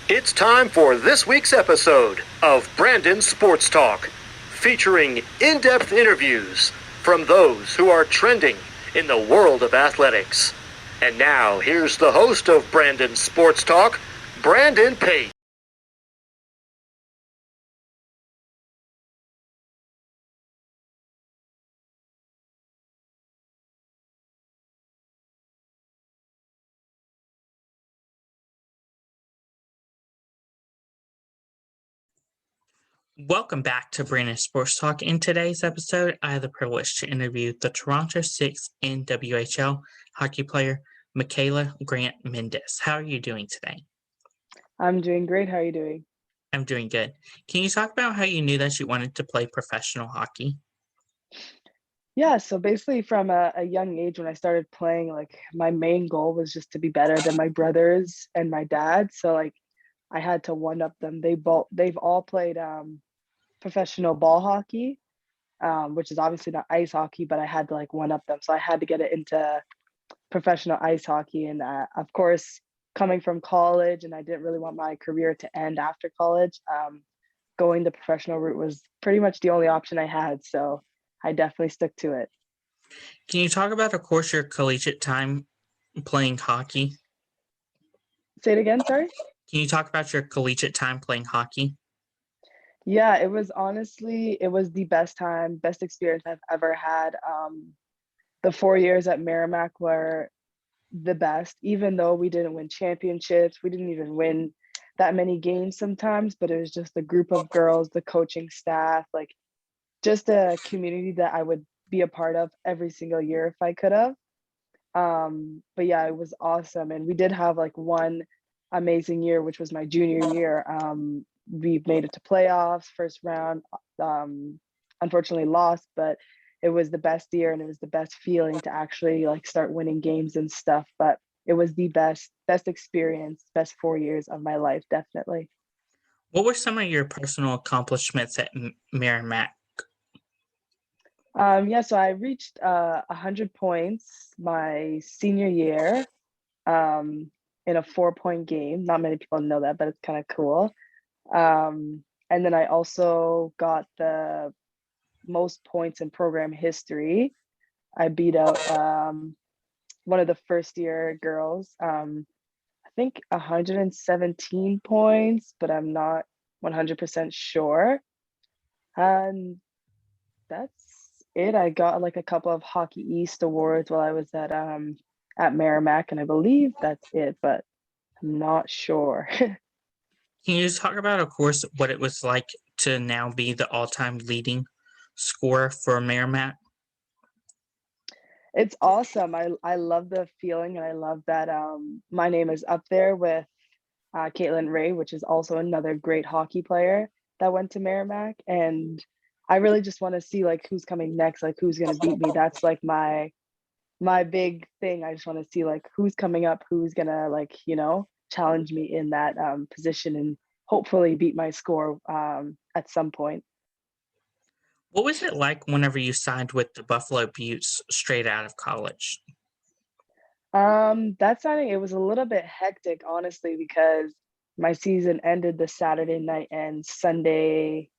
It's time for this week's episode of Brandon Sports Talk, featuring in-depth interviews from those who are trending in the world of athletics. And now, here's the host of Brandon Sports Talk, Brandon Pate. Welcome back to Brandon Sports Talk. In today's episode, I have the privilege to interview the Toronto Six NWHL hockey player, Mikyla Grant Mentis. How are you doing today? I'm doing great. How are you doing? I'm doing good. Can you talk about how you knew that you wanted to play professional hockey? Yeah, so basically from a young age when I started playing, like my main goal was just to be better than my brothers and my dad. So like I had to one up them. They've all played professional ball hockey, which is obviously not ice hockey, but I had to like one up them. So I had to get it into professional ice hockey. And of course, coming from college, and I didn't really want my career to end after college. Going the professional route was pretty much the only option I had. So I definitely stuck to it. Can you talk about, of course, your collegiate time playing hockey? Say it again, sorry? Can you talk about your collegiate time playing hockey? Yeah, it was the best experience I've ever had. The 4 years at Merrimack were the best, even though we didn't win championships. We didn't even win that many games sometimes, but it was just a group of girls, the coaching staff, like just a community that I would be a part of every single year if I could have. But yeah, it was awesome. And we did have like one amazing year, which was my junior year. We made it to playoffs, first round, unfortunately lost, but it was the best year and it was the best feeling to actually like start winning games and stuff. But it was the best experience, best 4 years of my life, definitely. What were some of your personal accomplishments at Merrimack? Yeah, so I reached 100 points my senior year, um, in a 4-point game. Not many people know that, but it's kind of cool. And then I also got the most points in program history. I beat out one of the first year girls. I think 117 points, but I'm not 100% sure. And that's it. I got like a couple of Hockey East awards while I was at Merrimack, and I believe that's it, but I'm not sure. Can you talk about, of course, what it was like to now be the all-time leading scorer for Merrimack? It's awesome. I love the feeling, and I love that my name is up there with Caitlin Ray, which is also another great hockey player that went to Merrimack. And I really just want to see like who's coming next, like who's gonna beat me. That's like my big thing. I just want to see like who's coming up, who's gonna like, challenge me in that position and hopefully beat my score at some point. What was it like whenever you signed with the Buffalo Beauts straight out of college? That signing, it was a little bit hectic, honestly, because my season ended the Saturday night and Sunday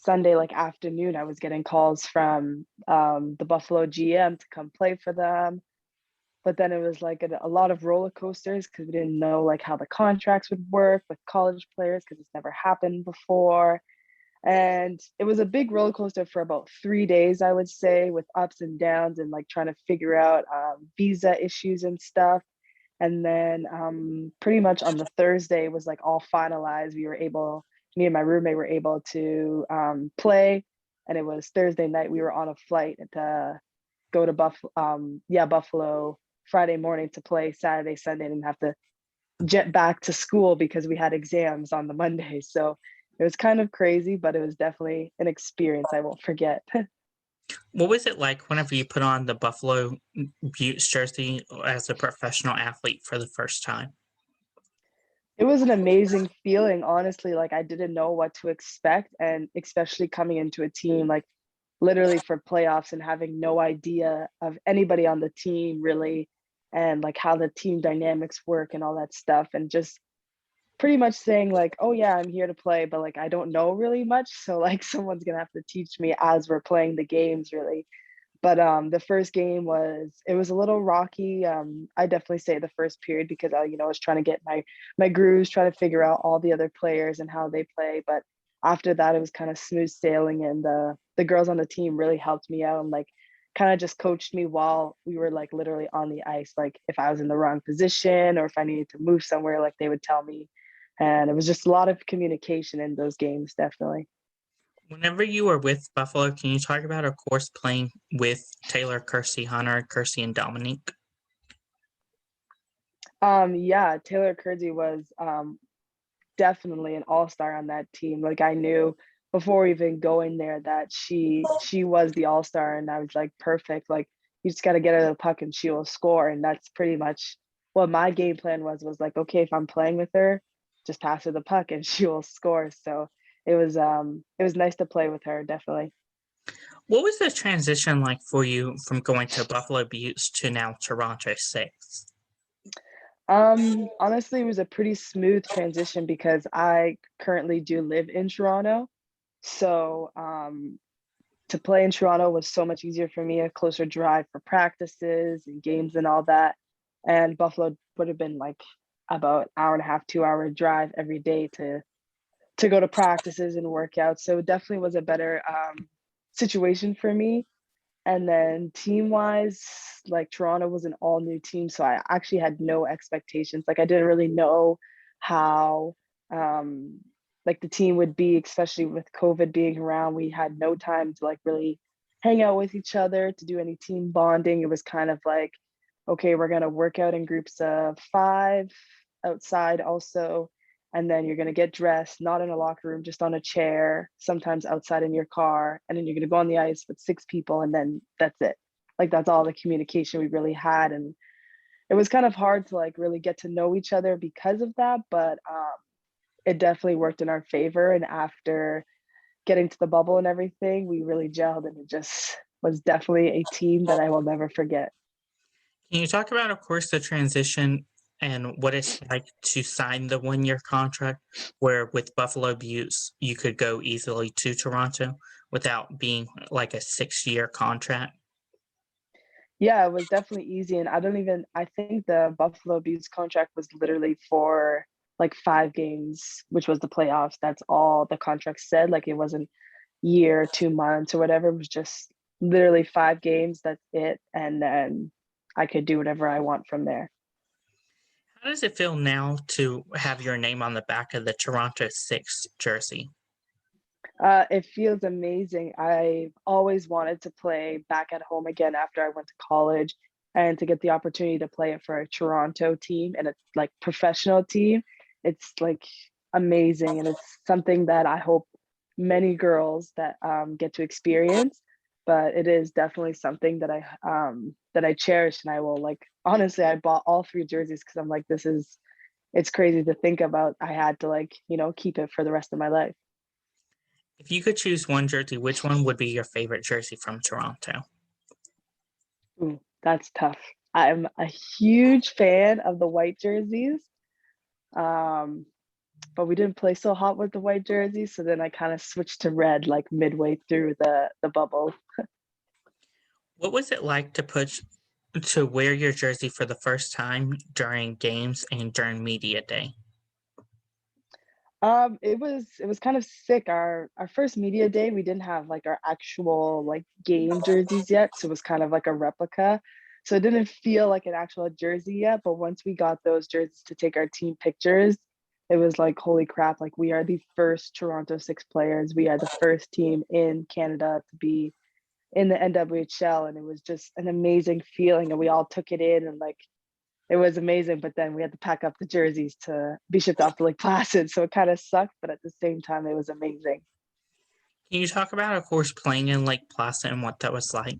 like afternoon, I was getting calls from the Buffalo GM to come play for them. But then it was like a lot of roller coasters because we didn't know like how the contracts would work with college players because it's never happened before. And it was a big roller coaster for about 3 days, I would say, with ups and downs and like trying to figure out visa issues and stuff. And then pretty much on the Thursday it was like all finalized. Me and my roommate were able to play. And it was Thursday night. We were on a flight to go to Buffalo Friday morning to play Saturday, Sunday, and have to jet back to school because we had exams on the Monday. So it was kind of crazy, but it was definitely an experience I won't forget. What was it like whenever you put on the Buffalo Beauts jersey as a professional athlete for the first time? It was an amazing feeling, honestly. Like I didn't know what to expect, and especially coming into a team like literally for playoffs and having no idea of anybody on the team really, and like how the team dynamics work and all that stuff, and just pretty much saying like, oh yeah, I'm here to play, but like I don't know really much. So like someone's gonna have to teach me as we're playing the games really. But the first game was a little rocky. I definitely say the first period because I was trying to get my grooves, trying to figure out all the other players and how they play. But after that, it was kind of smooth sailing, and the girls on the team really helped me out and like kind of just coached me while we were like literally on the ice. Like if I was in the wrong position or if I needed to move somewhere, like they would tell me. And it was just a lot of communication in those games, definitely. Whenever you were with Buffalo, can you talk about, of course, playing with Taylor Kersey, Hunter Kersey, and Dominique? Yeah, Taylor Kersey was definitely an all-star on that team. Like I knew before even going there that she was the all-star, and I was like, perfect. Like you just got to get her the puck and she will score. And that's pretty much what my game plan was like, okay, if I'm playing with her, just pass her the puck and she will score. So it was nice to play with her, definitely. What was the transition like for you from going to Buffalo Beauts to now Toronto Six? Honestly, it was a pretty smooth transition because I currently do live in Toronto. So to play in Toronto was so much easier for me, a closer drive for practices and games and all that. And Buffalo would have been like about hour and a half, 2 hour drive every day to go to practices and work out. So it definitely was a better situation for me. And then team wise, like Toronto was an all new team. So I actually had no expectations. Like I didn't really know how um like the team would be, especially with COVID being around. We had no time to like really hang out with each other, to do any team bonding. It was kind of like, okay, we're gonna work out in groups of 5 outside also, and then you're going to get dressed, not in a locker room, just on a chair, sometimes outside in your car, and then you're going to go on the ice with 6 people, and then that's it. Like that's all the communication we really had. And it was kind of hard to like really get to know each other because of that, but it definitely worked in our favor. And after getting to the bubble and everything, we really gelled, and it just was definitely a team that I will never forget. Can you talk about, of course, the transition and what it's like to sign the 1 year contract, where with Buffalo Beauts, you could go easily to Toronto without being like a 6 year contract? Yeah, it was definitely easy. And I think the Buffalo Beauts contract was literally for like 5 games, which was the playoffs. That's all the contract said. Like it wasn't year, 2 months or whatever. It was just literally 5 games. That's it. And then I could do whatever I want from there. How does it feel now to have your name on the back of the Toronto Six jersey? It feels amazing. I always wanted to play back at home again after I went to college, and to get the opportunity to play it for a Toronto team and a like professional team. It's like amazing, and it's something that I hope many girls that get to experience. But it is definitely something that I cherish, and I will like honestly. I bought all 3 jerseys because I'm like, this is it's crazy to think about. I had to like keep it for the rest of my life. If you could choose one jersey, which one would be your favorite jersey from Toronto? Ooh, that's tough. I'm a huge fan of the white jerseys, um, but we didn't play so hot with the white jerseys, so then I kind of switched to red like midway through the bubble. What was it like to wear your jersey for the first time during games and during media day? It was kind of sick. Our first media day, we didn't have like our actual like game jerseys yet, so it was kind of like a replica. So it didn't feel like an actual jersey yet, but once we got those jerseys to take our team pictures, it was like holy crap, like we are the first Toronto Six players. We are the first team in Canada to be in the NWHL, and it was just an amazing feeling, and we all took it in, and like it was amazing. But then we had to pack up the jerseys to be shipped off to Lake Placid. So it kind of sucked, but at the same time, it was amazing. Can you talk about, of course, playing in Lake Plaza and what that was like?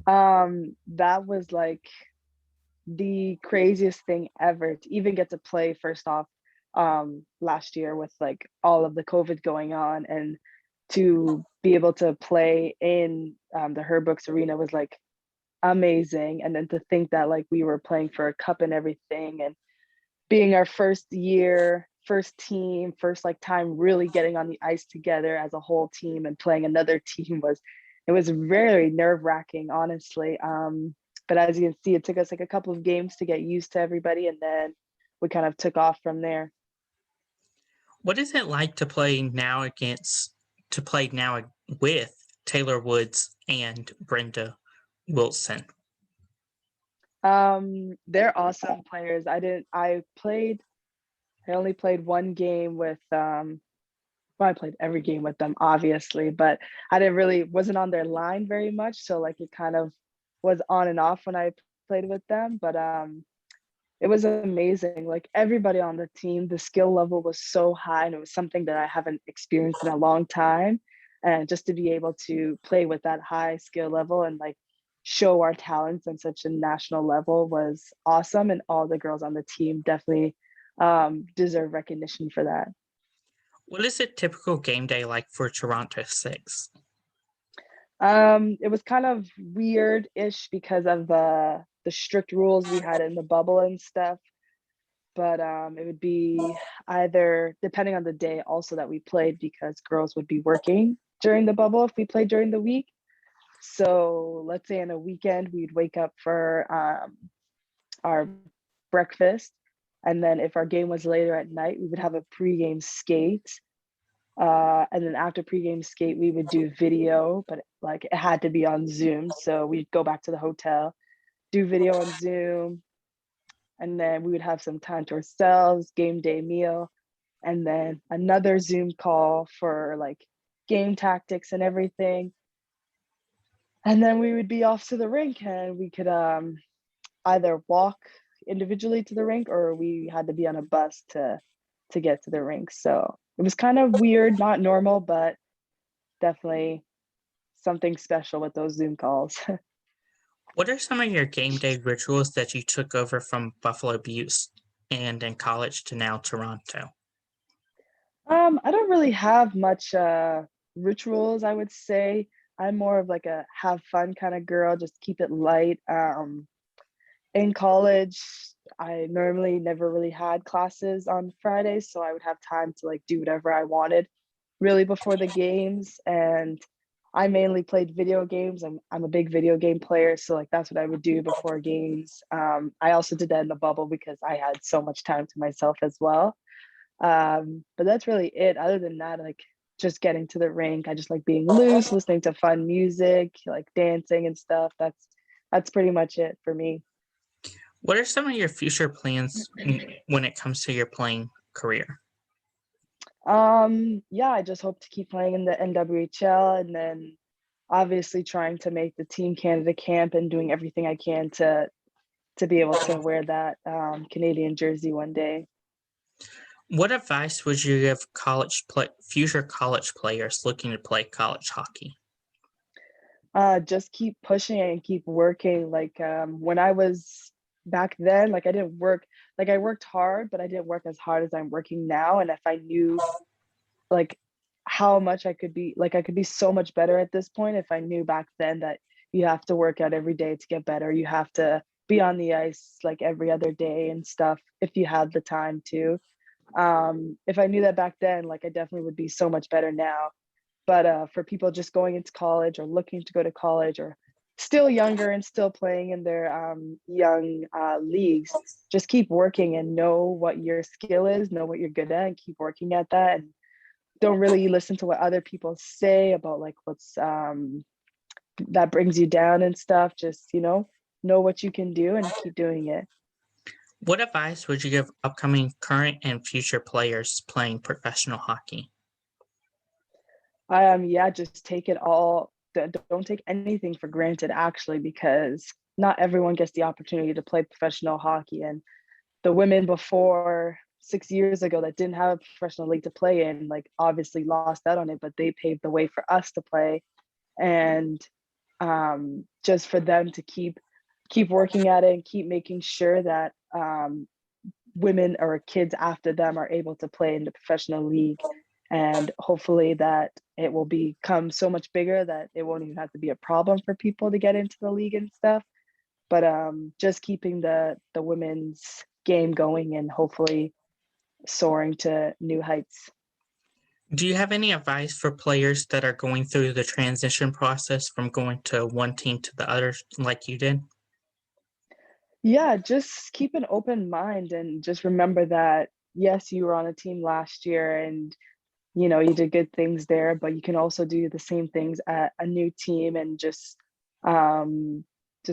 That was like the craziest thing ever to even get to play first off last year with like all of the COVID going on, and to be able to play in the Herbrooks Arena was like amazing. And then to think that like we were playing for a cup and everything, and being our first year, first team, first like time really getting on the ice together as a whole team and playing another team was very nerve-wracking, honestly. But as you can see, it took us like a couple of games to get used to everybody, and then we kind of took off from there. What is it like to play now with Taylor Woods and Brenda Wilson? They're awesome players. I only played one game with well, I played every game with them, obviously, but I wasn't on their line very much. So like it kind of was on and off when I played with them. But it was amazing. Like everybody on the team, the skill level was so high, and it was something that I haven't experienced in a long time. And just to be able to play with that high skill level and like show our talents on such a national level was awesome. And all the girls on the team definitely deserve recognition for that. What is a typical game day like for Toronto Six? It was kind of weird-ish because of the strict rules we had in the bubble and stuff. But it would be either depending on the day also that we played, because girls would be working during the bubble if we played during the week. So let's say on a weekend we'd wake up for our breakfast, and then if our game was later at night, we would have a pregame skate. And then after pregame skate, we would do video, but like it had to be on Zoom. So we'd go back to the hotel, do video on Zoom, and then we would have some time to ourselves, game day meal, and then another Zoom call for like game tactics and everything. And then we would be off to the rink, and we could either walk individually to the rink, or we had to be on a bus to get to the rink. So it was kind of weird, not normal, but definitely something special with those Zoom calls. What are some of your game day rituals that you took over from Buffalo Beauts and in college to now Toronto? I don't really have much rituals, I would say. I'm more of like a have fun kind of girl, just keep it light. In college, I normally never really had classes on Fridays, so I would have time to like do whatever I wanted really before the games. And I mainly played video games. I'm a big video game player, so like that's what I would do before games. I also did that in the bubble because I had so much time to myself as well. But that's really it. Other than that, like just getting to the rink, I just like being loose, listening to fun music, like dancing and stuff. That's pretty much it for me. What are some of your future plans when it comes to your playing career? Yeah, I just hope to keep playing in the NWHL, and then obviously trying to make the Team Canada camp and doing everything I can to be able to wear that Canadian jersey one day. What advice would you give future college players looking to play college hockey? Just keep pushing it and keep working. Like when I was back then, like I didn't work, like I worked hard, but I didn't work as hard as I'm working now. And if I knew like how much I could be, like I could be so much better at this point if I knew back then that you have to work out every day to get better. You have to be on the ice like every other day and stuff if you have the time to. If I knew that back then, like I definitely would be so much better now. But for people just going into college or looking to go to college, or still younger and still playing in their young leagues, just keep working and know what your skill is, know what you're good at, and keep working at that. And don't really listen to what other people say about like what's that brings you down and stuff. Just, know what you can do and keep doing it. What advice would you give upcoming current and future players playing professional hockey? Yeah, just take it all. Don't take anything for granted, actually, because not everyone gets the opportunity to play professional hockey. And the women before 6 years ago that didn't have a professional league to play in, like obviously lost out on it, but they paved the way for us to play. And just for them to keep working at it and keep making sure that women or kids after them are able to play in the professional league, and hopefully that it will become so much bigger that it won't even have to be a problem for people to get into the league and stuff. But just keeping the women's game going and hopefully soaring to new heights. Do you have any advice for players that are going through the transition process from going to one team to the other like you did? Yeah, just keep an open mind and just remember that, yes, you were on a team last year and you did good things there, but you can also do the same things at a new team and just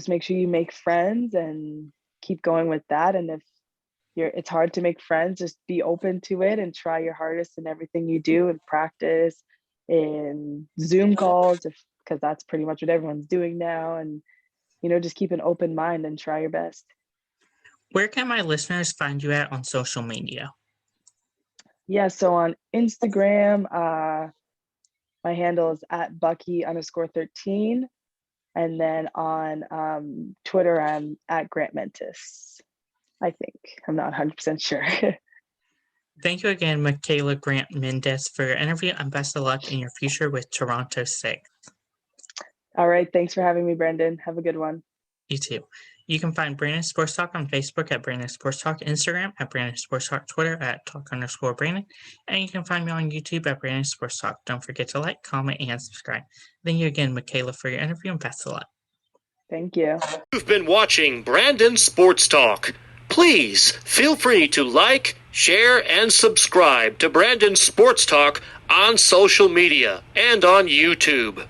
make sure you make friends and keep going with that. And if it's hard to make friends, just be open to it and try your hardest in everything you do and practice in Zoom calls, because that's pretty much what everyone's doing now. And just keep an open mind and try your best. Where can my listeners find you at on social media? Yeah, so on Instagram, my handle is at Bucky_13. And then on Twitter, I'm at Grant Mentis, I think. I'm not 100% sure. Thank you again, Mikyla Grant Mentis, for your interview, and best of luck in your future with Toronto Six. All right. Thanks for having me, Brendan. Have a good one. You too. You can find Brandon Sports Talk on Facebook at Brandon Sports Talk, Instagram at Brandon Sports Talk, Twitter at Talk_Brandon, and you can find me on YouTube at Brandon Sports Talk. Don't forget to like, comment, and subscribe. Thank you again, Mikyla, for your interview, and best of luck. Thank you. You've been watching Brandon Sports Talk. Please feel free to like, share, and subscribe to Brandon Sports Talk on social media and on YouTube.